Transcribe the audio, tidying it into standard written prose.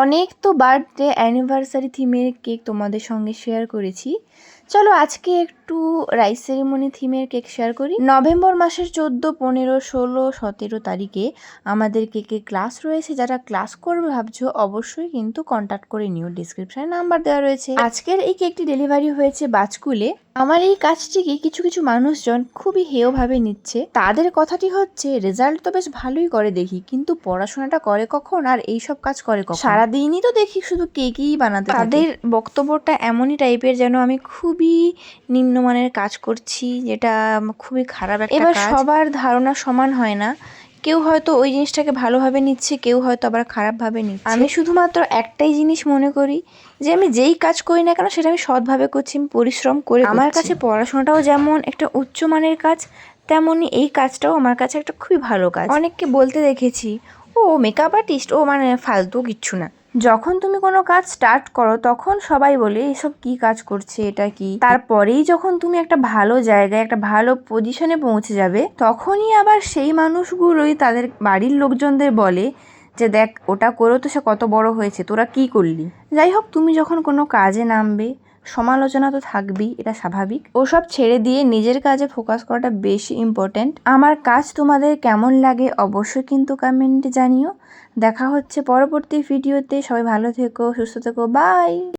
অনেক তো birthday anniversary থিমের কেক তোমাদের সঙ্গে শেয়ার করেছি। চলো আজকে একটু রাইস সেরিমনি থিমের কেক শেয়ার করি। নভেম্বর মাসের 14, 15, 16, 17 তারিখে আমাদের কেকের ক্লাস রয়েছে। যারা ক্লাস করবে ভাবছো অবশ্যই কিন্তু কন্ট্যাক্ট করে নিও, ডিসক্রিপশনে নাম্বার দেওয়া রয়েছে। আজকের এই কেকটি ডেলিভারি হয়েছে বাজকুলে। আমার এই কাজটিকে কিছু কিছু মানুষজন খুবই হেয়ভাবে নিচ্ছে। তাদের কথাটি হচ্ছে, রেজাল্ট তো বেশ ভালোই করে দেখি, কিন্তু পড়াশোনাটা করে কখন আর এইসব কাজ করে কখন? সারাদিনই তো দেখি শুধু কেকই বানাতে থাকে। তাদের বক্তব্যটা এমনই টাইপের যেন আমি খুবই নিম্নমানের কাজ করছি, যেটা খুবই খারাপ একটা কাজ। এবার সবার ধারণা সমান হয় না, কেউ হয়তো ওই জিনিসটাকে ভালোভাবে নিচ্ছে, কেউ হয়তো আবার খারাপভাবে নিচ্ছে। আমি শুধুমাত্র একটাই জিনিস মনে করি যে আমি যেই কাজ করি না কেন সেটা আমি সৎভাবে করছি, আমি পরিশ্রম করে করছি। আমার কাছে পড়াশোনাটাও যেমন একটা উচ্চমানের কাজ, তেমনই এই কাজটাও আমার কাছে একটা খুবই ভালো কাজ। অনেককে বলতে দেখেছি, ও মেকআপ আর্টিস্ট, ও মানে ফালতু কিচ্ছু না। যখন তুমি কোনো কাজ স্টার্ট করো তখন সবাই বলে এসব কি কাজ করছে, এটা কি। তারপরেই যখন তুমি একটা ভালো জায়গায়, একটা ভালো পজিশনে পৌঁছে যাবে, তখনই আবার সেই মানুষগুলোই তাদের বাড়ির লোকজনদের বলে যে দেখ ওটা করেও তো সে কত বড় হয়েছে, তোরা কি করলি। যাই হোক, তুমি যখন কোনো কাজে নামবে সমালোচনা তো থাকবেই, এটা স্বাভাবিক। ওসব ছেড়ে দিয়ে নিজের কাজে ফোকাস করাটা বেশি ইম্পর্ট্যান্ট। আমার কাজ তোমাদের কেমন লাগে অবশ্যই কিন্তু কমেন্টে জানিও। দেখা হচ্ছে পরবর্তী ভিডিওতে। সবাই ভালো থেকো, সুস্থ থেকো, বাই।